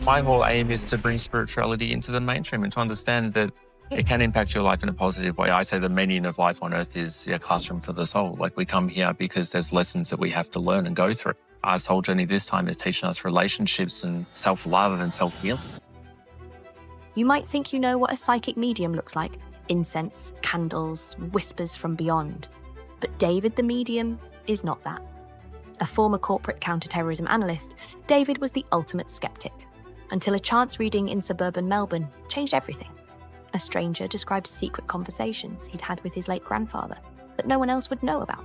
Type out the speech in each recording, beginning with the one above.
My whole aim is to bring spirituality into the mainstream and to understand that it can impact your life in a positive way. I say the meaning of life on earth is a classroom for the soul. Like we come here because there's lessons that we have to learn and go through. Our soul journey this time is teaching us relationships and self-love and self-healing. You might think you know what a psychic medium looks like: incense, candles, whispers from beyond. But David the medium is not that. A former corporate counter-terrorism analyst, David was the ultimate skeptic, until a chance reading in suburban Melbourne changed everything. A stranger described secret conversations he'd had with his late grandfather that no one else would know about.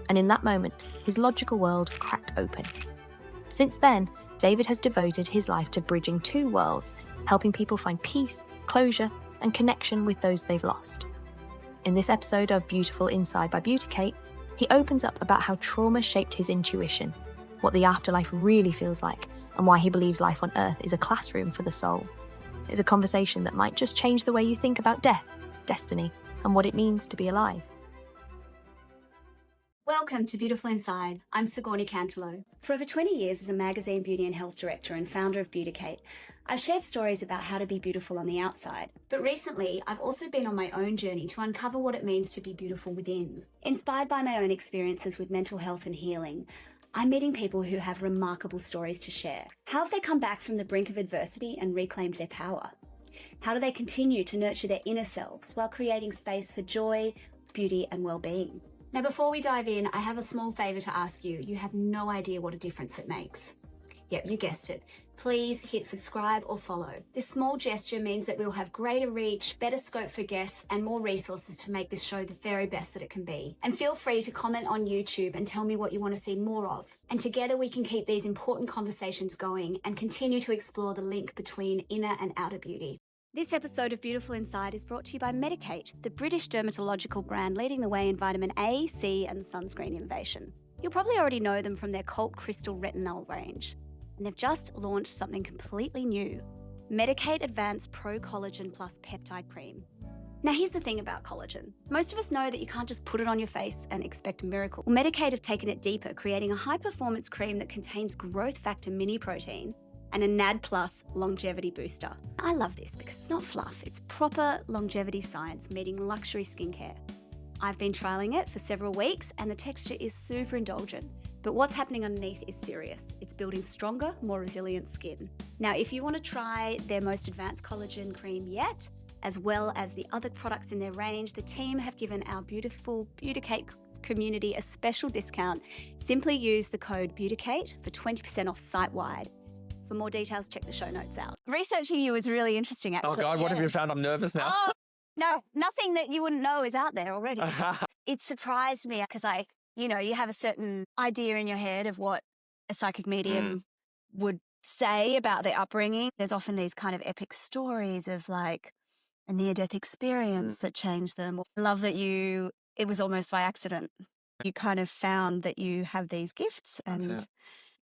And in that moment, his logical world cracked open. Since then, David has devoted his life to bridging two worlds, helping people find peace, closure, and connection with those they've lost. In this episode of Beautiful Inside by Beauticate, he opens up about how trauma shaped his intuition, what the afterlife really feels like, and why he believes life on Earth is a classroom for the soul. It's a conversation that might just change the way you think about death, destiny, and what it means to be alive. Welcome to Beautiful Inside. I'm Sigourney. For over 20 years as a magazine beauty and health director and founder of Beauticate, I've shared stories about how to be beautiful on the outside. But recently, I've also been on my own journey to uncover what it means to be beautiful within. Inspired by my own experiences with mental health and healing, I'm meeting people who have remarkable stories to share. How have they come back from the brink of adversity and reclaimed their power? How do they continue to nurture their inner selves while creating space for joy, beauty, and well-being? Now, before we dive in, I have a small favor to ask you. You have no idea what a difference it makes. Yep, you guessed it. Please hit subscribe or follow. This small gesture means that we'll have greater reach, better scope for guests, and more resources to make this show the very best that it can be. And feel free to comment on YouTube and tell me what you want to see more of. And together we can keep these important conversations going and continue to explore the link between inner and outer beauty. This episode of Beautiful Inside is brought to you by Medicaid, the British dermatological brand leading the way in vitamin A, C, and sunscreen innovation. You'll probably already know them from their Cult Crystal Retinol range. And they've just launched something completely new, Medicaid Advanced Pro Collagen Plus Peptide Cream. Now here's the thing about collagen. Most of us know that you can't just put it on your face and expect a miracle. Well, Medicaid have taken it deeper, creating a high-performance cream that contains growth factor mini protein and a NAD Plus longevity booster. I love this because it's not fluff, it's proper longevity science meeting luxury skincare. I've been trialing it for several weeks and the texture is super indulgent. But what's happening underneath is serious. It's building stronger, more resilient skin. Now, if you want to try their most advanced collagen cream yet, as well as the other products in their range, the team have given our beautiful Beauticate community a special discount. Simply use the code Beauticate for 20% off site-wide. For more details, check the show notes out. Researching you is really interesting, actually. Oh God, what have you found? I'm nervous now. Oh, no, nothing that you wouldn't know is out there already. It surprised me because you have a certain idea in your head of what a psychic medium would say about their upbringing. There's often these kind of epic stories of like a near-death experience that changed them. I love that it was almost by accident. You kind of found that you have these gifts and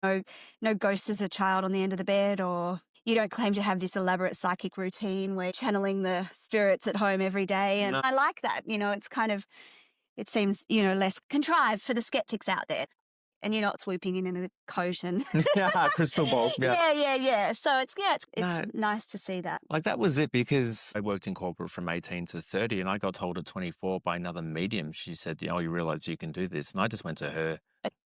no ghosts as a child on the end of the bed, or you don't claim to have this elaborate psychic routine where you're channeling the spirits at home every day. And I like that. It's kind of, it seems, less contrived for the skeptics out there. And you're not swooping in a coat and crystal ball. Yeah. So it's nice to see that. Like that was it, because I worked in corporate from 18 to 30 and I got told at 24 by another medium. She said, you realize you can do this. And I just went to her.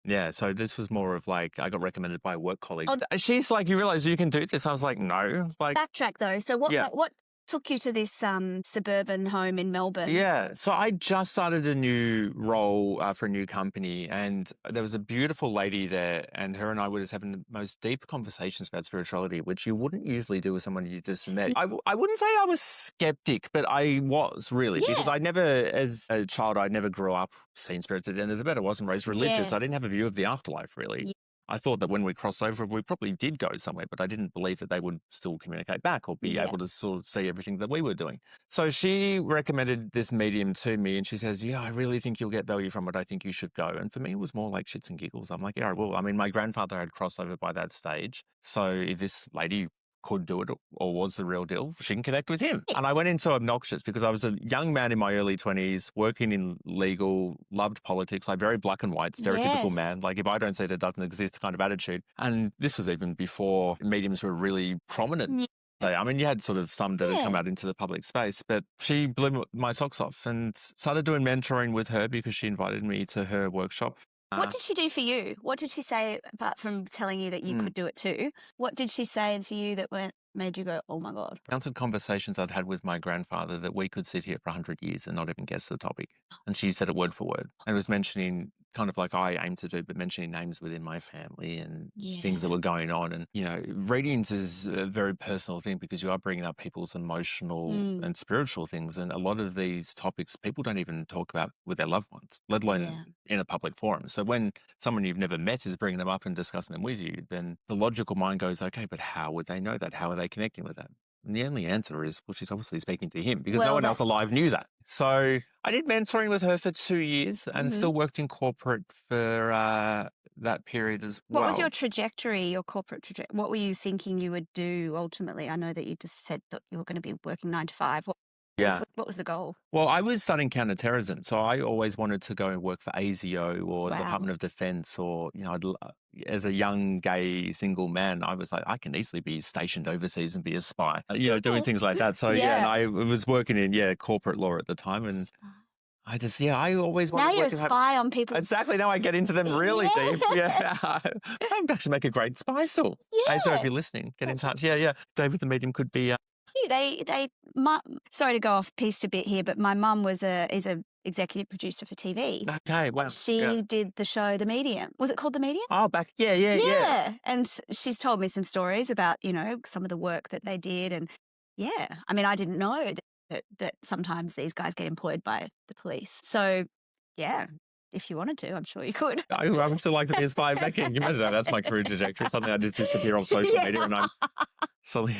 Yeah, so this was more of like, I got recommended by a work colleague. Oh, she's like, you realize you can do this? I was like, no. Like, backtrack though. So what took you to this suburban home in Melbourne? Yeah, so I just started a new role for a new company, and there was a beautiful lady there, and her and I were just having the most deep conversations about spirituality, which you wouldn't usually do with someone you just met. I wouldn't say I was skeptic, but I was really, because I never, as a child, I never grew up seeing spirits at the end of the bed. I wasn't raised religious. I didn't have a view of the afterlife, really. Yeah. I thought that when we crossed over, we probably did go somewhere, but I didn't believe that they would still communicate back or be able to sort of see everything that we were doing. So she recommended this medium to me, and she says, I really think you'll get value from it. I think you should go. And for me, it was more like shits and giggles. I'm like, yeah, I will. I mean, my grandfather had crossed over by that stage. So if this lady could do it or was the real deal, she can connect with him. And I went into obnoxious because I was a young man in my early 20s, working in legal, loved politics, like very black and white, stereotypical Yes. man. Like if I don't see it, it doesn't exist kind of attitude. And this was even before mediums were really prominent. Yeah. I mean, you had sort of some that had come out into the public space, but she blew my socks off and started doing mentoring with her because she invited me to her workshop. What did she do for you? What did she say, apart from telling you that you could do it too? What did she say to you that made you go, oh my God? Answered conversations I'd had with my grandfather that we could sit here for 100 years and not even guess the topic. And she said it word for word. And it was mentioning kind of like I aim to do, but mentioning names within my family and things that were going on. And, you know, readings is a very personal thing because you are bringing up people's emotional and spiritual things. And a lot of these topics people don't even talk about with their loved ones, let alone in a public forum. So when someone you've never met is bringing them up and discussing them with you, then the logical mind goes, okay, but how would they know that? How are they connecting with that? And the only answer is, well, she's obviously speaking to him because no one else alive knew that. So I did mentoring with her for 2 years and still worked in corporate for that period as well. What was your trajectory, your corporate trajectory? What were you thinking you would do ultimately? I know that you just said that you were going to be working 9 to 5. What was the goal? Well, I was studying counter-terrorism, so I always wanted to go and work for ASIO or the Department of Defense or, you know, as a young gay single man, I was like, I can easily be stationed overseas and be a spy, you know, doing things like that. So, and I was working in, corporate law at the time and I always wanted now to you're a spy on people. Exactly. Now I get into them really deep. Yeah. I'd actually make a great spy soul. Yeah. ASIO, if you're listening, get in touch. Yeah. David the Medium could be... sorry to go off piece a bit here, but my mum is a executive producer for TV. Okay, wow. She did the show The Medium. Was it called The Medium? Oh, yeah. And she's told me some stories about, you know, some of the work that they did. And I mean, I didn't know that sometimes these guys get employed by the police. So, if you wanted to, I'm sure you could. I would still like to be a spy back in. You imagine that's my career trajectory. Suddenly I just disappear off social media and I'm suddenly...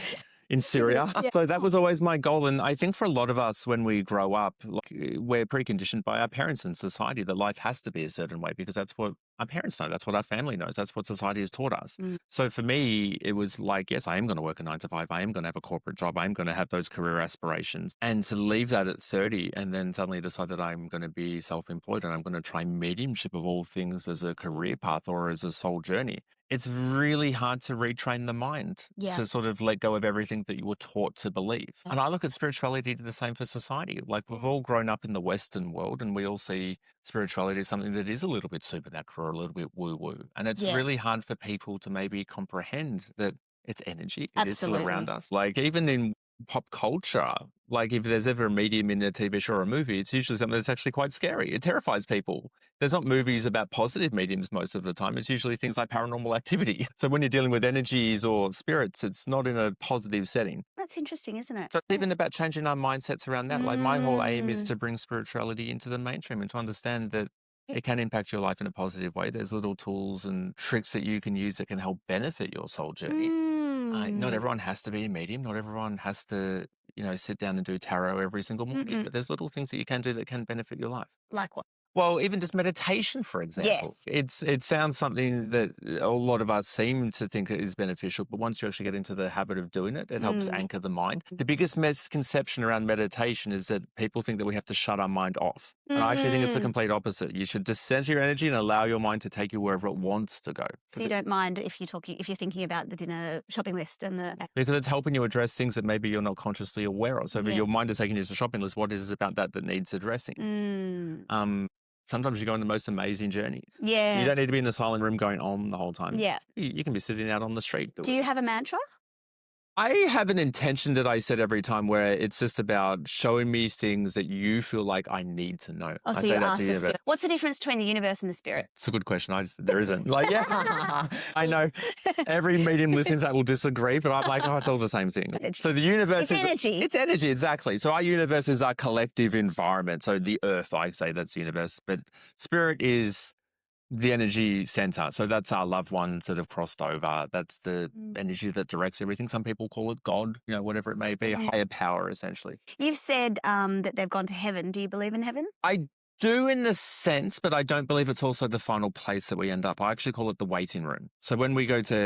in Syria. So that was always my goal. And I think for a lot of us, when we grow up, we're preconditioned by our parents and society that life has to be a certain way because that's what our parents know. That's what our family knows. That's what society has taught us. So for me, it was like, yes, I am going to work a 9 to 5. I am going to have a corporate job. I'm going to have those career aspirations. And to leave that at 30 and then suddenly decide that I'm going to be self-employed and I'm going to try mediumship of all things as a career path or as a soul journey. It's really hard to retrain the mind to sort of let go of everything that you were taught to believe. And I look at spirituality the same for society. Like we've all grown up in the Western world and we all see spirituality as something that is a little bit supernatural, a little bit woo-woo. And it's really hard for people to maybe comprehend that it's energy. It is still around us. Like even in pop culture, like if there's ever a medium in a TV show or a movie, it's usually something that's actually quite scary. It terrifies people. There's not movies about positive mediums most of the time. It's usually things like paranormal activity. So when you're dealing with energies or spirits, it's not in a positive setting. That's interesting, isn't it? So it's even about changing our mindsets around that. Like my whole aim is to bring spirituality into the mainstream and to understand that it can impact your life in a positive way. There's little tools and tricks that you can use that can help benefit your soul journey. Not everyone has to be a medium. Not everyone has to, you know, sit down and do tarot every single morning. But there's little things that you can do that can benefit your life. Like what? Well, even just meditation, for example. Yes. It sounds something that a lot of us seem to think is beneficial, but once you actually get into the habit of doing it, it helps anchor the mind. The biggest misconception around meditation is that people think that we have to shut our mind off. And I actually think it's the complete opposite. You should just center your energy and allow your mind to take you wherever it wants to go. So you don't mind if you're thinking about the dinner shopping list and the... Because it's helping you address things that maybe you're not consciously aware of. So if your mind is taking you to the shopping list, what is it about that needs addressing? Sometimes you go on the most amazing journeys. Yeah. You don't need to be in the silent room going on the whole time. Yeah. You can be sitting out on the street. Do you have a mantra? I have an intention that I set every time where it's just about showing me things that you feel like I need to know. Oh, so I say you that ask to the you. spirit. What's the difference between the universe and the spirit? It's a good question. There isn't. Like, I know every medium listening to that will disagree, but I'm like, it's all the same thing. So the universe is energy. It's energy, exactly. So our universe is our collective environment. So the earth, I say that's the universe, but spirit is the energy center. So that's our loved ones that have crossed over. That's the energy that directs everything. Some people call it God, you know, whatever it may be, a higher power, essentially. You've said that they've gone to heaven. Do you believe in heaven? I do in the sense, but I don't believe it's also the final place that we end up. I actually call it the waiting room. So when we go to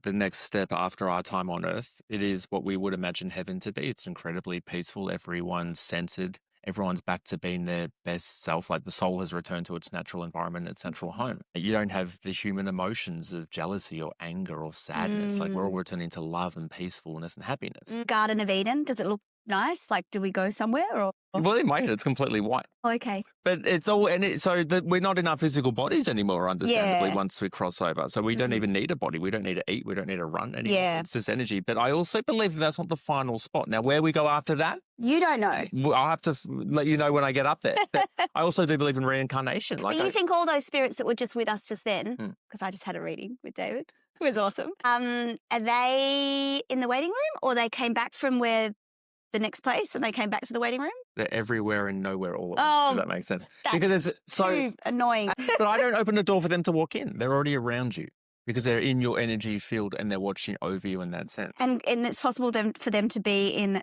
the next step after our time on Earth, it is what we would imagine heaven to be. It's incredibly peaceful. Everyone's centered. Everyone's back to being their best self. Like the soul has returned to its natural environment, its natural home. You don't have the human emotions of jealousy or anger or sadness. Like we're all returning to love and peacefulness and happiness. Garden of Eden, does it look nice? Like, do we go somewhere or? Well, in my head, it's completely white. Okay. But it's all, so that we're not in our physical bodies anymore, understandably, once we cross over. So we don't even need a body. We don't need to eat. We don't need to run anymore. Yeah. It's just energy. But I also believe that that's not the final spot. Now, where we go after that, You don't know. I'll have to let you know when I get up there. But I also do believe in reincarnation. But you think all those spirits that were just with us just then, because I just had a reading with David, it was awesome. Are they in the waiting room, or they came back from where the next place and they came back to the waiting room? They're everywhere and nowhere all at once, if that makes sense. Because it's so too annoying. But I don't open the door for them to walk in. They're already around you because they're in your energy field and they're watching over you in that sense. And it's possible for them to be in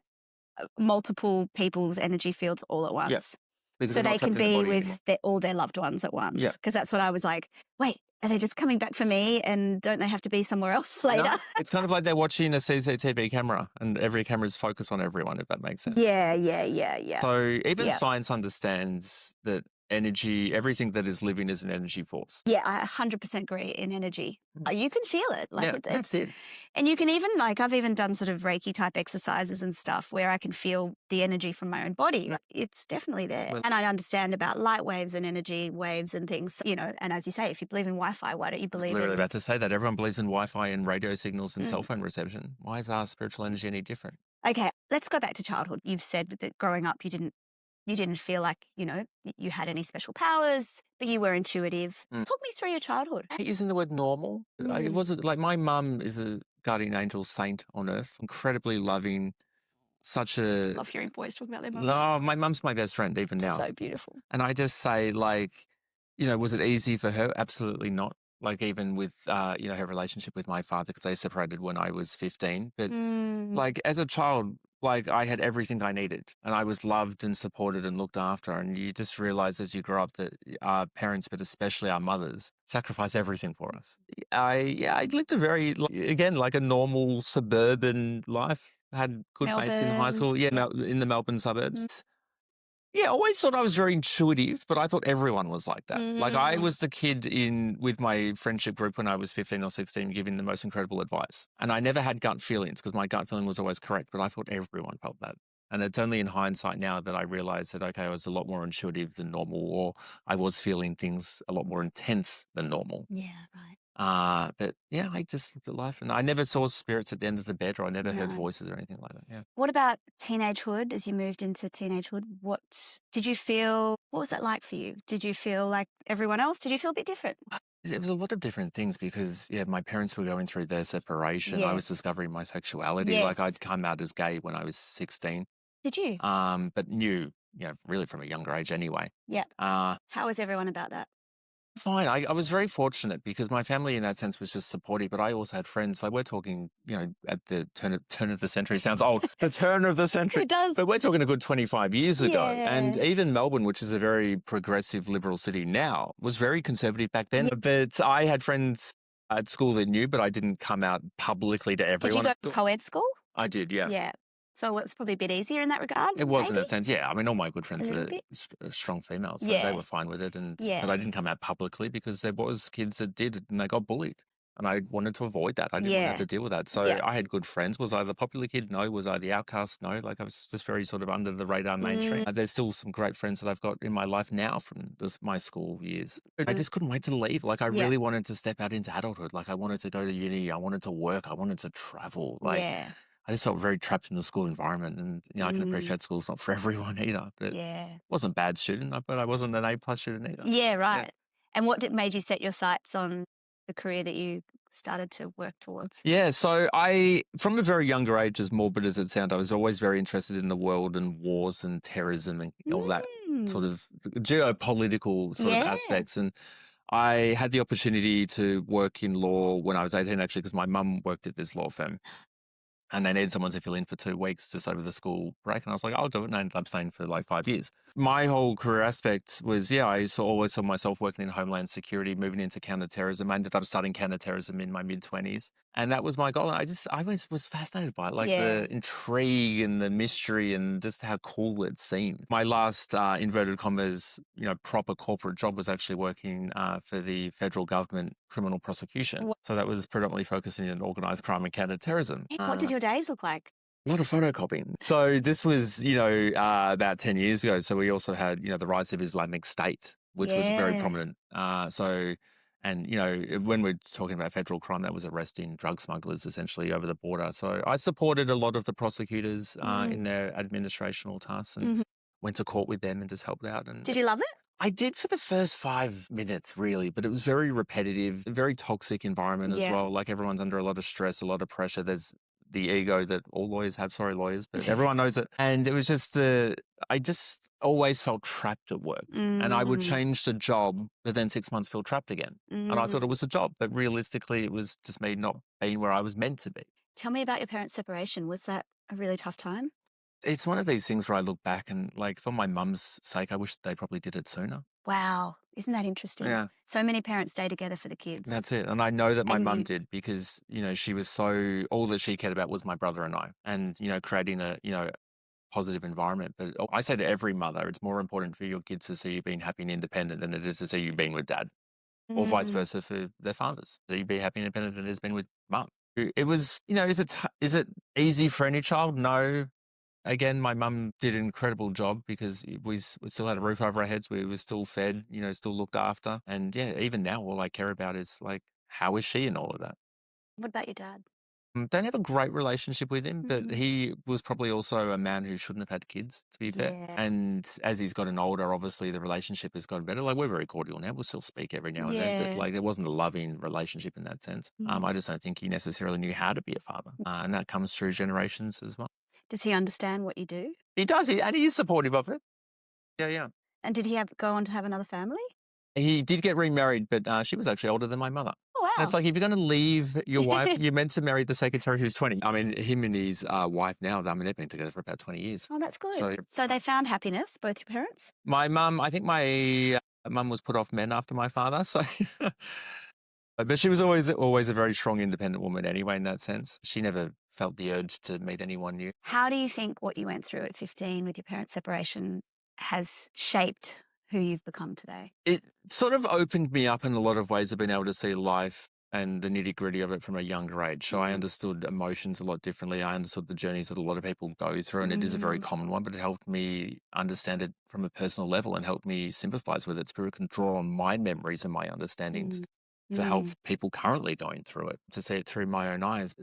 multiple people's energy fields all at once. Yeah. So they can be with all their loved ones at once. Yeah. Because that's what I was like, wait, are they just coming back for me and don't they have to be somewhere else later? No, it's kind of like they're watching a CCTV camera and every camera is focused on everyone, if that makes sense. Yeah. So even science understands that energy, everything that is living is an energy force. Yeah, I 100% agree in energy. You can feel it. Like that's it. And you can even, I've even done sort of Reiki type exercises and stuff where I can feel the energy from my own body. Like, it's definitely there. Well, and I understand about light waves and energy waves and things, and as you say, if you believe in Wi-Fi, why don't you believe I was literally about to say that. Everyone believes in Wi-Fi and radio signals and cell phone reception. Why is our spiritual energy any different? Okay, let's go back to childhood. You've said that growing up you didn't feel like, you had any special powers, but you were intuitive. Talk me through your childhood. I hate using the word normal. It wasn't like my mum is a guardian angel saint on earth, incredibly loving, such a... Love hearing boys talk about their mums. No, my mum's my best friend even now. So beautiful. And I just say was it easy for her? Absolutely not. Like even with, her relationship with my father, because they separated when I was 15. But as a child, I had everything I needed and I was loved and supported and looked after. And you just realize as you grow up that our parents, but especially our mothers, sacrifice everything for us. I lived a very, again, like a normal suburban life. I had good mates in high school. Yeah, in the Melbourne suburbs. Yeah, I always thought I was very intuitive, but I thought everyone was like that. Like I was the kid with my friendship group when I was 15 or 16 giving the most incredible advice. And I never had gut feelings because my gut feeling was always correct, but I thought everyone felt that. And it's only in hindsight now that I realized that, okay, I was a lot more intuitive than normal, or I was feeling things a lot more intense than normal. Yeah, right. But yeah, I just looked at life and I never saw spirits at the end of the bed, or I never heard voices or anything like that. Yeah. What about teenagehood? As you moved into teenagehood, what did you feel? What was that like for you? Did you feel like everyone else? Did you feel a bit different? It was a lot of different things because, my parents were going through their separation. Yes. I was discovering my sexuality. Yes. Like I'd come out as gay when I was 16. Did you? But knew, really from a younger age anyway. Yeah. How was everyone about that? Fine. I was very fortunate because my family in that sense was just supportive, but I also had friends. Like we're talking, at the turn of the century. Sounds old. The turn of the century. It does. But we're talking a good 25 years ago. Yeah. And even Melbourne, which is a very progressive liberal city now, was very conservative back then. Yeah. But I had friends at school that knew, but I didn't come out publicly to everyone. Did you go to co-ed school? I did, yeah. Yeah. So it was probably a bit easier in that regard. It was in maybe? that sense, yeah. I mean, all my good friends A little were bit. strong females, so Yeah. they were fine with it. Yeah. But I didn't come out publicly because there was kids that did, and they got bullied. And I wanted to avoid that. I didn't want to have to deal with that. So Yeah. I had good friends. Was I the popular kid? No. Was I the outcast? No. Like I was just very sort of under the radar mainstream. There's still some great friends that I've got in my life now from my school years. I just couldn't wait to leave. Like I really wanted to step out into adulthood. Like I wanted to go to uni. I wanted to work. I wanted to travel. I just felt very trapped in the school environment, and I can appreciate school's not for everyone either. But wasn't a bad student, but I wasn't an A+ student either. Yeah, right. Yeah. And what made you set your sights on the career that you started to work towards? Yeah, so from a very younger age, as morbid as it sounds, I was always very interested in the world and wars and terrorism and all that sort of geopolitical sort of aspects. And I had the opportunity to work in law when I was 18, actually, because my mum worked at this law firm. and they needed someone to fill in for 2 weeks just over the school break. And I was like, I'll do it. And I ended up staying for like 5 years. My whole career aspect was, always saw myself working in Homeland Security, moving into counter-terrorism. I ended up studying counter-terrorism in my mid-20s. And that was my goal. And I always was fascinated by it, like the intrigue and the mystery and just how cool it seemed. My last, inverted commas, proper corporate job was actually working for the federal government criminal prosecution. So that was predominantly focusing on organised crime and counter-terrorism. What did your days look like? A lot of photocopying. So this was, about 10 years ago. So we also had, the rise of Islamic State, which was very prominent. When we're talking about federal crime, that was arresting drug smugglers essentially over the border. So I supported a lot of the prosecutors in their administrational tasks and went to court with them and just helped out. And did you love it? I did for the first 5 minutes, really, but it was very repetitive, a very toxic environment as well. Like everyone's under a lot of stress, a lot of pressure. There's the ego that all lawyers have. Sorry, lawyers, but everyone knows it. And it was just I just always felt trapped at work. And I would change the job, but then 6 months feel trapped again. And I thought it was a job, but realistically, it was just me not being where I was meant to be. Tell me about your parents' separation. Was that a really tough time? It's one of these things where I look back and, like, for my mum's sake, I wish they probably did it sooner. Wow. Isn't that interesting? Yeah. So many parents stay together for the kids. That's it. And I know that my mum did because, she was all that she cared about was my brother and I and, creating a, positive environment. But I say to every mother, it's more important for your kids to see you being happy and independent than it is to see you being with dad or vice versa for their fathers. So you be happy and independent than it has been with mum. It was, is it easy for any child? No. Again, my mum did an incredible job because we still had a roof over our heads. We were still fed, still looked after. And even now, all I care about is like, how is she and all of that? What about your dad? Don't have a great relationship with him, but he was probably also a man who shouldn't have had kids, to be fair. And as he's gotten older, obviously the relationship has gotten better. Like we're very cordial now. We'll still speak every now and then, but like there wasn't a loving relationship in that sense. I just don't think he necessarily knew how to be a father. And that comes through generations as well. Does he understand what you do? He does, and he is supportive of it. Yeah. And did he go on to have another family? He did get remarried, but she was actually older than my mother. Oh, wow. And it's like, if you're going to leave your wife, you're meant to marry the secretary who's 20. I mean, him and his wife now, they've been together for about 20 years. Oh, that's good. So they found happiness, both your parents? My mum, I think my mum was put off men after my father, so... But she was always a very strong, independent woman anyway, in that sense. She never felt the urge to meet anyone new. How do you think what you went through at 15 with your parents' separation has shaped who you've become today? It sort of opened me up in a lot of ways of being able to see life and the nitty-gritty of it from a younger age. So I understood emotions a lot differently. I understood the journeys that a lot of people go through, and it is a very common one, but it helped me understand it from a personal level and helped me sympathize with it so I can draw on my memories and my understandings to help people currently going through it, to see it through my own eyes.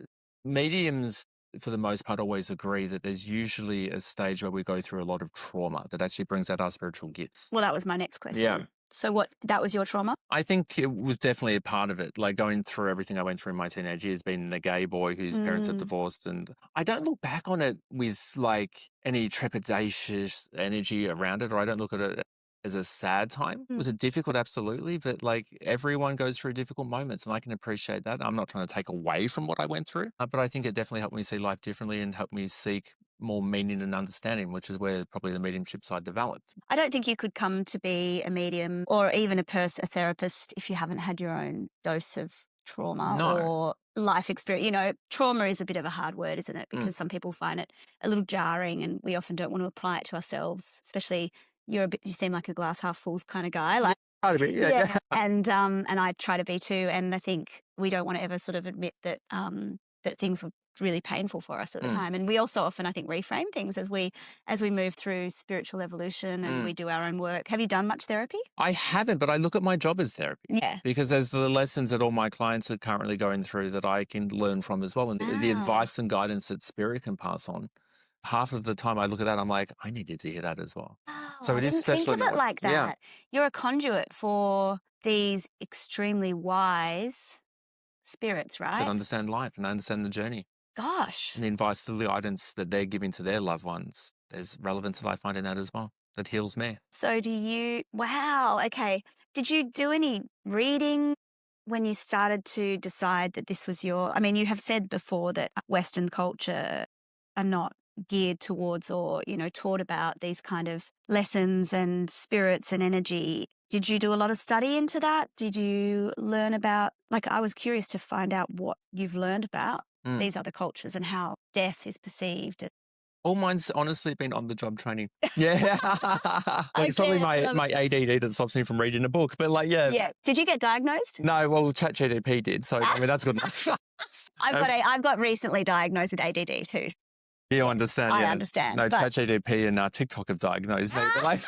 Mediums, for the most part, always agree that there's usually a stage where we go through a lot of trauma that actually brings out our spiritual gifts. Well, that was my next question. Yeah. So that was your trauma? I think it was definitely a part of it, like going through everything I went through in my teenage years, being the gay boy whose parents are divorced. And I don't look back on it with like any trepidatious energy around it, or I don't look at it as a sad time. Was it difficult? Absolutely. But like everyone goes through difficult moments and I can appreciate that. I'm not trying to take away from what I went through, but I think it definitely helped me see life differently and helped me seek more meaning and understanding, which is where probably the mediumship side developed. I don't think you could come to be a medium or even a therapist if you haven't had your own dose of trauma or life experience. Trauma is a bit of a hard word, isn't it? Because some people find it a little jarring and we often don't want to apply it to ourselves, especially you seem like a glass half full kind of guy. Like, yeah. And I try to be too. And I think we don't want to ever sort of admit that that things were really painful for us at the time. And we also often, I think, reframe things as we move through spiritual evolution and we do our own work. Have you done much therapy? I haven't, but I look at my job as therapy. Yeah. Because there's the lessons that all my clients are currently going through that I can learn from as well. And the advice and guidance that spirit can pass on. Half of the time I look at that, I'm like, I needed to hear that as well. Oh, so it I is didn't special. think of it like that. Yeah. You're a conduit for these extremely wise spirits, right? That understand life and understand the journey. Gosh. And the advice, the guidance that they're giving to their loved ones, there's relevance that I find in that as well. That heals me. So wow, okay. Did you do any reading when you started to decide that this was your, I mean, you have said before that Western culture are not geared towards or, taught about these kind of lessons and spirits and energy. Did you do a lot of study into that? Did you learn about, I was curious to find out what you've learned about these other cultures and how death is perceived. All mine's honestly been on the job training. Yeah. It's probably my ADD that stops me from reading a book. But yeah. Yeah. Did you get diagnosed? No, well, ChatGPT did. So, I mean, that's good enough. I've got recently diagnosed with ADD too. You understand? I yeah. understand. No, ChatGPT and TikTok have diagnosed me. No, I'm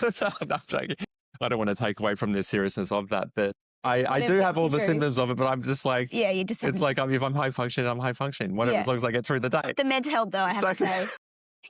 joking. I don't want to take away from the seriousness of that, but I do have all the symptoms of it, but I'm just like, yeah, you just. It's like if I'm high functioning, I'm high functioning. Whatever, as long as I get through the day. The meds help, though. I have to say.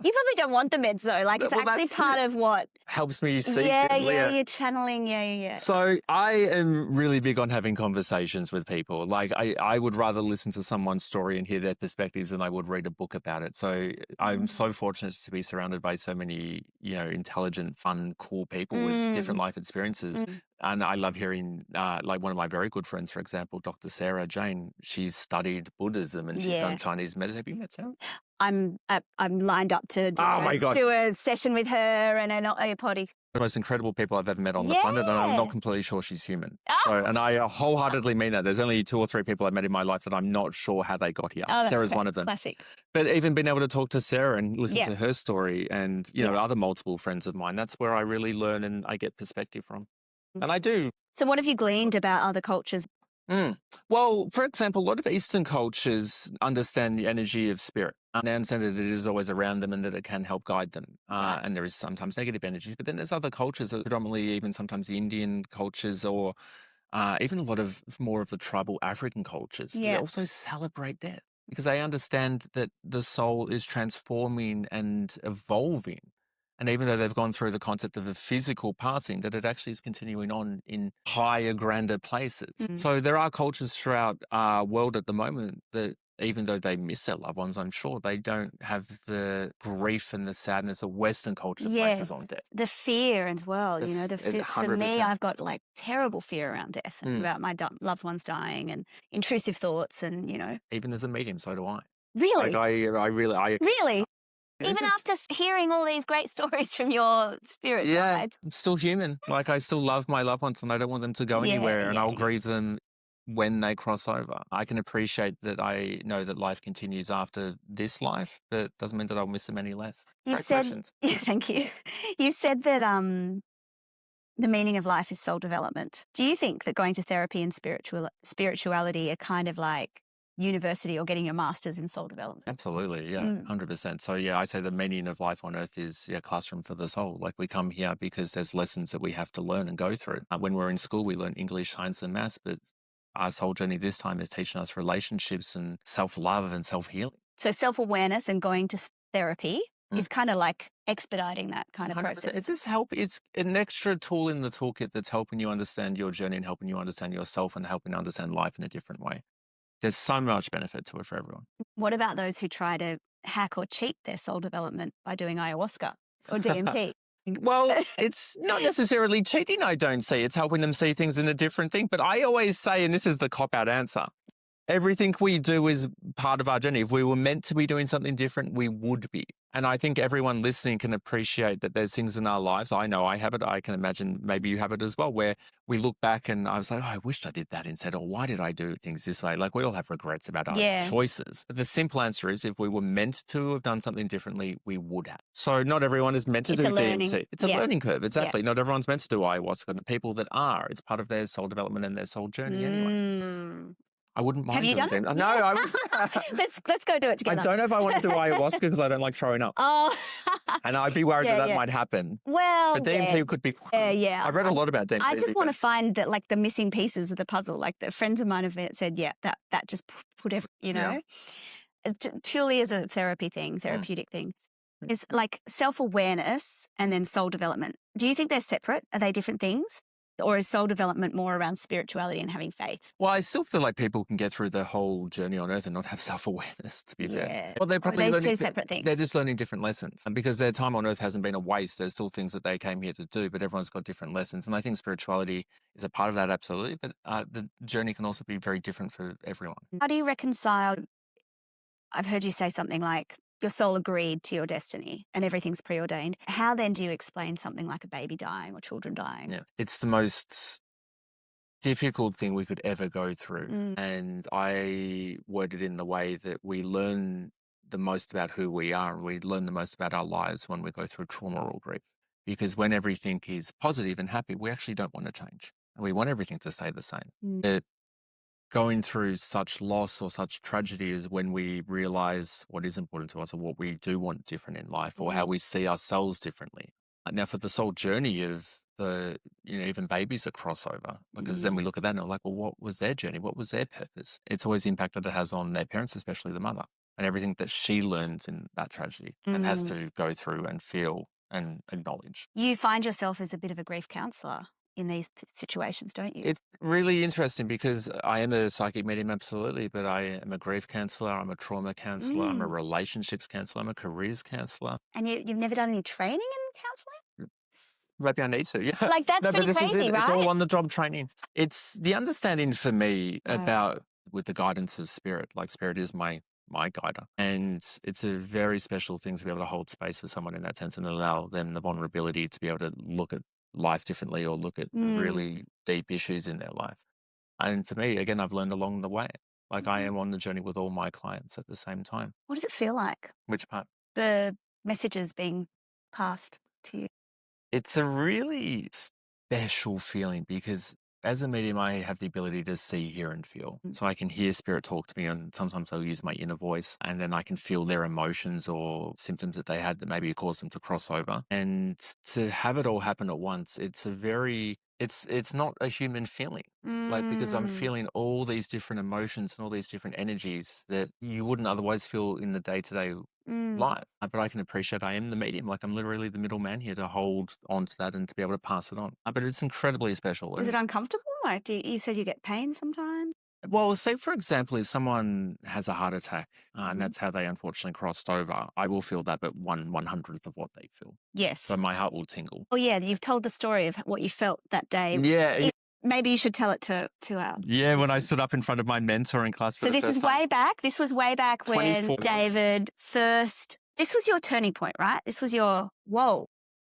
You probably don't want the meds though. It's actually part of what helps me see. Yeah, you're channeling. Yeah. So I am really big on having conversations with people. I would rather listen to someone's story and hear their perspectives than I would read a book about it. So I'm so fortunate to be surrounded by so many, intelligent, fun, cool people with different life experiences. And I love hearing, one of my very good friends, for example, Dr. Sarah Jane. She's studied Buddhism and she's done Chinese medicine. Have you met Sarah? I'm lined up to do a session with her and a potty. The most incredible people I've ever met on the planet, and I'm not completely sure she's human. And I wholeheartedly mean that. There's only 2 or 3 people I've met in my life that I'm not sure how they got here. Sarah's one of them. Classic. But even being able to talk to Sarah and listen to her story and, other multiple friends of mine, that's where I really learn and I get perspective from. And I do. So what have you gleaned about other cultures? Well, for example, a lot of Eastern cultures understand the energy of spirit. And they understand that it is always around them and that it can help guide them. And there is sometimes negative energies. But then there's other cultures, predominantly even sometimes the Indian cultures or even a lot of more of the tribal African cultures. They also celebrate death because they understand that the soul is transforming and evolving. And even though they've gone through the concept of a physical passing, that it actually is continuing on in higher, grander places. So there are cultures throughout our world at the moment that even though they miss their loved ones, I'm sure they don't have the grief and the sadness of Western culture places on death. The fear as well, the fear. For me, I've got terrible fear around death and about my loved ones dying and intrusive thoughts and, Even as a medium, so do I. Really? Really? Even after hearing all these great stories from your spirit guides. I'm still human. I still love my loved ones and I don't want them to go anywhere and I'll grieve them when they cross over. I can appreciate that I know that life continues after this life, but it doesn't mean that I'll miss them any less. You've said, thank you. You said that the meaning of life is soul development. Do you think that going to therapy and spirituality are kind of like university or getting your master's in soul development? Absolutely, 100%. So I say the meaning of life on earth is classroom for the soul. We come here because there's lessons that we have to learn and go through. When we're in school, we learn English, science and maths, but our soul journey this time is teaching us relationships and self-love and self-healing. So self-awareness and going to therapy is kind of like expediting that kind of 100%. process. It's just it's an extra tool in the toolkit that's helping you understand your journey and helping you understand yourself and helping you understand life in a different way. There's so much benefit to it for everyone. What about those who try to hack or cheat their soul development by doing ayahuasca or DMT? Well, it's not necessarily cheating, I don't see. It's helping them see things in a different thing. But I always say, and this is the cop-out answer, everything we do is part of our journey. If we were meant to be doing something different, we would be. And I think everyone listening can appreciate that there's things in our lives. I know I have it. I can imagine maybe you have it as well, where we look back and I was like, I wished I did that instead. Or why did I do things this way? We all have regrets about our choices. But the simple answer is if we were meant to have done something differently, we would have. So not everyone is meant to do DMT. It's a learning curve. Exactly. Not everyone's meant to do ayahuasca. The people that are, it's part of their soul development and their soul journey anyway. I wouldn't mind. Have you done it? No, I would. Let's go do it together. I don't know if I want to do ayahuasca because I don't like throwing up. Oh. And I'd be worried that might happen. Well, but DMT could be. Yeah. I've read a lot about DMT. I just want to find that the missing pieces of the puzzle. The friends of mine have said, that just put every, purely as a therapeutic thing. It's self-awareness and then soul development. Do you think they're separate? Are they different things? Or is soul development more around spirituality and having faith? Well, I still feel like people can get through the whole journey on Earth and not have self-awareness, to be fair. Well, they're probably learning two separate things. They're just learning different lessons. And because their time on Earth hasn't been a waste, there's still things that they came here to do, but everyone's got different lessons. And I think spirituality is a part of that, absolutely. But the journey can also be very different for everyone. How do you reconcile? I've heard you say something like, your soul agreed to your destiny and everything's preordained. How then do you explain something like a baby dying or children dying? Yeah, it's the most difficult thing we could ever go through. And I worded in the way that we learn the most about who we are and we learn the most about our lives when we go through trauma or grief. Because when everything is positive and happy, we actually don't want to change. And we want everything to stay the same. But going through such loss or such tragedy is when we realize what is important to us or what we do want different in life or how we see ourselves differently. Now, for the soul journey of even babies are crossover, because then we look at that and we're like, well, what was their journey? What was their purpose? It's always the impact that it has on their parents, especially the mother, and everything that she learns in that tragedy and has to go through and feel and acknowledge. You find yourself as a bit of a grief counsellor in these situations, don't you? It's really interesting because I am a psychic medium, absolutely, but I am a grief counsellor, I'm a trauma counsellor, I'm a relationships counsellor, I'm a careers counsellor. And you've never done any training in counselling? Maybe I need to, yeah. Like, that's pretty crazy, right? It's all on the job training. It's the understanding for me about with the guidance of spirit. Like, spirit is my guider. And it's a very special thing to be able to hold space for someone in that sense and allow them the vulnerability to be able to look at life differently or look at really deep issues in their life. And for me, again, I've learned along the way. Like, I am on the journey with all my clients at the same time. What does it feel like? Which part? The messages being passed to you. It's a really special feeling because as a medium, I have the ability to see, hear, and feel. So I can hear spirit talk to me, and sometimes I'll use my inner voice, and then I can feel their emotions or symptoms that they had that maybe caused them to cross over. And to have it all happen at once, it's not a human feeling. Like, because I'm feeling all these different emotions and all these different energies that you wouldn't otherwise feel in the day-to-day life. But I can appreciate I am the medium. Like, I'm literally the middleman here to hold on to that and to be able to pass it on. But it's incredibly special. Is it uncomfortable? Like, you said you get pain sometimes? Well, say, for example, if someone has a heart attack and that's how they unfortunately crossed over, I will feel that, but 1/100th of what they feel. Yes. So my heart will tingle. Oh, yeah. You've told the story of what you felt that day. Yeah. Maybe you should tell it to our... Yeah, when I stood up in front of my mentoring class for the first time. This was way back when David first... This was your turning point, right? This was your, whoa,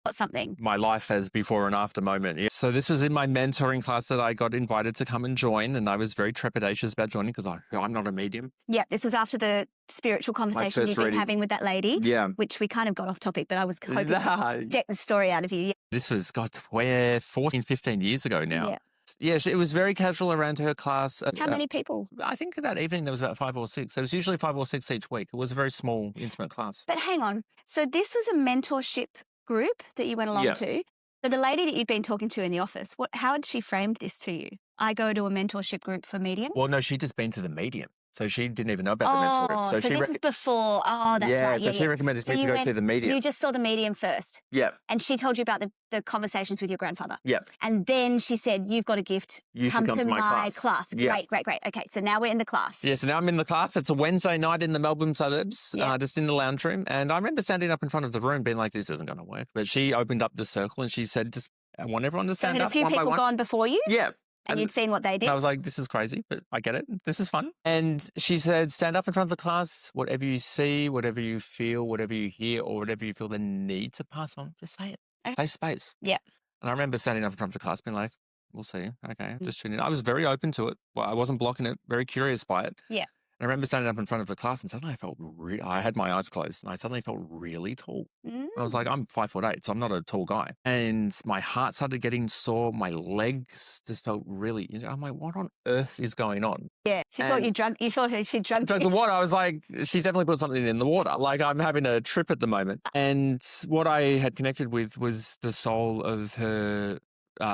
got something. My life as before and after moment. Yeah. So this was in my mentoring class that I got invited to come and join, and I was very trepidatious about joining because I'm not a medium. Yeah, this was after the spiritual conversation you've been having with that lady. Yeah. Which we kind of got off topic, but I was hoping to get the story out of you. Yeah. This was, 14, 15 years ago now. Yeah. Yeah, it was very casual around her class. How many people? I think that evening there was about 5 or 6. There was usually 5 or 6 each week. It was a very small, intimate class. But hang on. So this was a mentorship group that you went along to. So the lady that you'd been talking to in the office, how had she framed this to you? I go to a mentorship group for medium? Well, no, she'd just been to the medium. So she didn't even know about the mentor group. So this is before. Oh, that's right. Yeah, so she recommended me to go see the medium. You just saw the medium first. Yeah. And she told you about the conversations with your grandfather. Yeah. And then she said, you've got a gift. You should come to my class. Yeah. Great. Okay, so now we're in the class. Yeah, so now I'm in the class. It's a Wednesday night in the Melbourne suburbs, just in the lounge room. And I remember standing up in front of the room being like, this isn't going to work. But she opened up the circle and she said, I want everyone to stand up. So had a few people gone before you? Yeah. And you'd seen what they did? I was like, this is crazy, but I get it. This is fun. And she said, stand up in front of the class. Whatever you see, whatever you feel, whatever you hear, or whatever you feel the need to pass on, just say it. Okay. Save space. Yeah. And I remember standing up in front of the class being like, we'll see. Okay, just tune in. I was very open to it. Well, I wasn't blocking it, very curious by it. Yeah. I remember standing up in front of the class and suddenly I felt I had my eyes closed and I suddenly felt really tall. I was like, I'm 5'8", so I'm not a tall guy. And my heart started getting sore. My legs just felt really, I'm like, what on earth is going on? Yeah. She thought you thought she drugged the water. I was like, she's definitely put something in the water. Like, I'm having a trip at the moment. And what I had connected with was the soul of her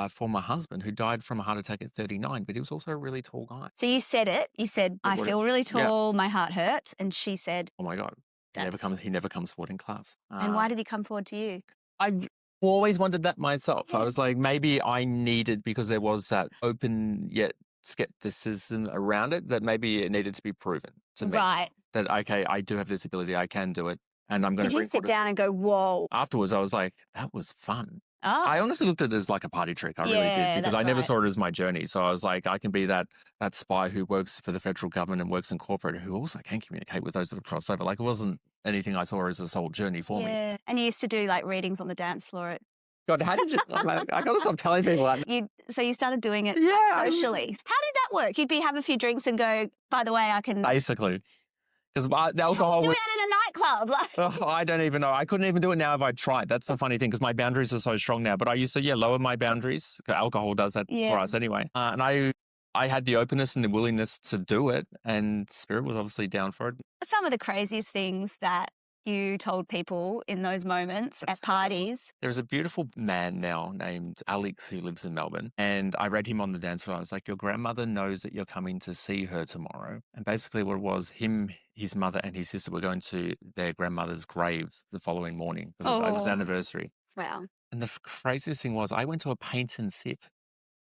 former husband who died from a heart attack at 39, but he was also a really tall guy. So you said it. You said, I feel really tall. My heart hurts. And she said, oh my God, he never comes forward in class. And why did he come forward to you? always wondered that myself. I was like, maybe I needed, because there was that open yet skepticism around it, that maybe it needed to be proven to me. Right. That, okay, I do have this ability, I can do it. And I'm going to Did you sit down and go, whoa? Afterwards, I was like, that was fun. Oh. I honestly looked at it as like a party trick. I really did, because I never saw it as my journey. So I was like, I can be that spy who works for the federal government and works in corporate, who also can communicate with those that have crossed over. Like, it wasn't anything I saw as a soul journey for me. And you used to do like readings on the dance floor. God, how did you? I got to stop telling people that. So you started doing it socially. How did that work? You'd have a few drinks and go, by the way, I can. Basically. Because the alcohol. Do it in a nightclub. Like. I don't even know. I couldn't even do it now if I tried. That's the funny thing, because my boundaries are so strong now. But I used to, lower my boundaries. Alcohol does that for us anyway. And I had the openness and the willingness to do it, and Spirit was obviously down for it. Some of the craziest things that you told people in those moments at parties. There's a beautiful man now named Alex who lives in Melbourne, and I read him on the dance floor. I was like, your grandmother knows that you're coming to see her tomorrow. And basically what it was, him, his mother and his sister were going to their grandmother's grave the following morning, because it was an anniversary. Wow. And the craziest thing was, I went to a paint and sip.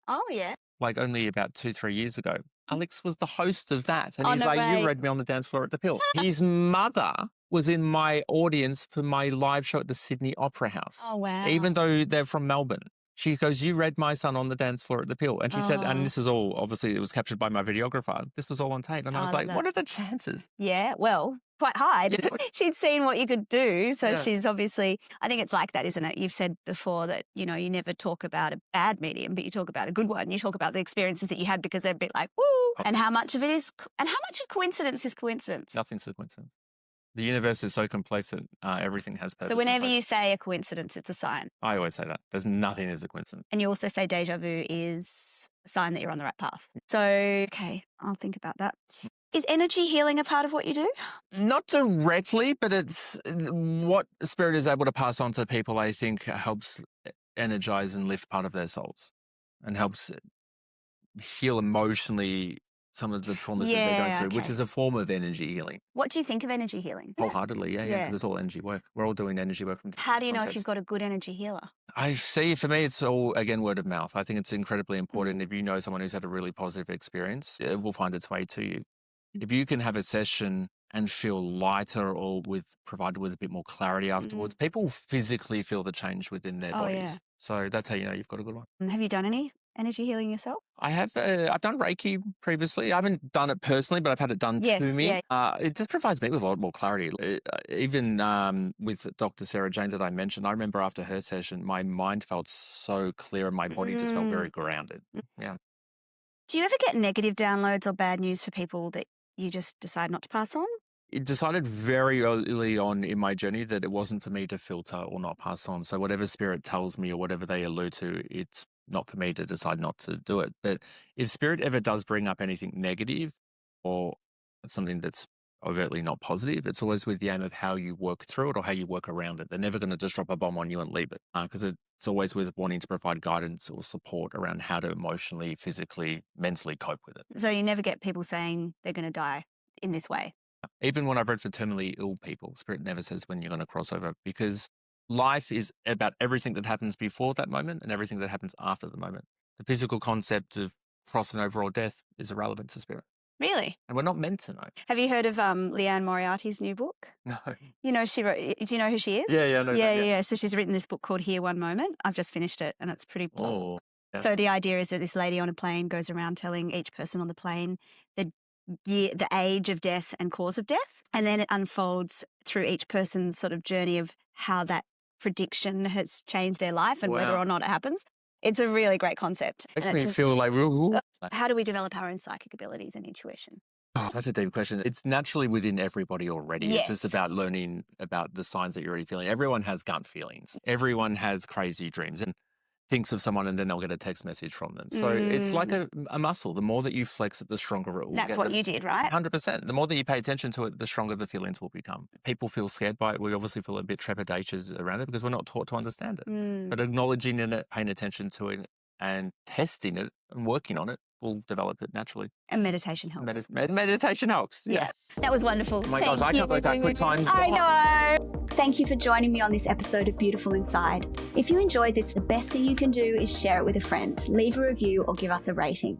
Oh, yeah. Like only about 2-3 years ago. Alex was the host of that. And he's like, you read me on the dance floor at the Pill. His mother was in my audience for my live show at the Sydney Opera House. Oh, wow. Even though they're from Melbourne. She goes, you read my son on the dance floor at the Pill. And she said, and this is all, obviously it was captured by my videographer. This was all on tape. And I was like, what are the chances? Yeah, well, quite high. She'd seen what you could do. So she's obviously, I think it's like that, isn't it? You've said before that, you never talk about a bad medium, but you talk about a good one. You talk about the experiences that you had, because they're a bit like, woo. And how much of it is, and how much of coincidence is coincidence? Nothing's a coincidence. The universe is so complex that everything has purpose. So whenever you say a coincidence, it's a sign. I always say that. There's nothing is a coincidence. And you also say déjà vu is a sign that you're on the right path. So, okay, I'll think about that. Is energy healing a part of what you do? Not directly, but it's what Spirit is able to pass on to people, I think, helps energize and lift part of their souls and helps heal emotionally some of the traumas that they're going through, which is a form of energy healing. What do you think of energy healing? Wholeheartedly, because it's all energy work. We're all doing energy work. From How do you know if you've got a good energy healer? I see, for me, it's all, again, word of mouth. I think it's incredibly important. If you know someone who's had a really positive experience, it will find its way to you. If you can have a session and feel lighter or provided with a bit more clarity afterwards, people physically feel the change within their bodies. Yeah. So that's how you know you've got a good one. Have you done any energy healing yourself? I have. I've done Reiki previously. I haven't done it personally, but I've had it done to me. Yeah. It just provides me with a lot more clarity. Even with Dr. Sarah Jane that I mentioned, I remember after her session, my mind felt so clear and my body just felt very grounded. Yeah. Do you ever get negative downloads or bad news for people that you just decide not to pass on? It decided very early on in my journey that it wasn't for me to filter or not pass on. So whatever Spirit tells me or whatever they allude to, it's not for me to decide not to do it. But if Spirit ever does bring up anything negative or something that's overtly not positive, it's always with the aim of how you work through it or how you work around it. They're never going to just drop a bomb on you and leave it, because it's always with wanting to provide guidance or support around how to emotionally, physically, mentally cope with it. So you never get people saying they're going to die in this way? Even when I've read for terminally ill people, Spirit never says when you're going to cross over, because life is about everything that happens before that moment and everything that happens after the moment. The physical concept of crossing over or death is irrelevant to Spirit. Really? And we're not meant to know. Have you heard of Leanne Moriarty's new book? No. She wrote, do you know who she is? Yeah, I know that. Yeah. So she's written this book called Here One Moment. I've just finished it and it's pretty blah. Oh. Yeah. So the idea is that this lady on a plane goes around telling each person on the plane the age of death and cause of death. And then it unfolds through each person's sort of journey of how that prediction has changed their life and whether or not it happens. It's a really great concept. Makes me feel like, ooh. How do we develop our own psychic abilities and intuition? Oh, that's a deep question. It's naturally within everybody already. Yes. It's just about learning about the signs that you're already feeling. Everyone has gut feelings. Everyone has crazy dreams and thinks of someone and then they'll get a text message from them. So it's like a muscle. The more that you flex it, the stronger it will get. That's what you did, right? 100%. The more that you pay attention to it, the stronger the feelings will become. People feel scared by it. We obviously feel a bit trepidatious around it because we're not taught to understand it. But acknowledging it, paying attention to it and testing it and working on it will develop it naturally. And meditation helps. Meditation helps. Yeah. That was wonderful. Oh my gosh, I can't believe how quick time's I gone. know. Thank you for joining me on this episode of Beautiful Inside. If you enjoyed this, the best thing you can do is share it with a friend, leave a review, or give us a rating.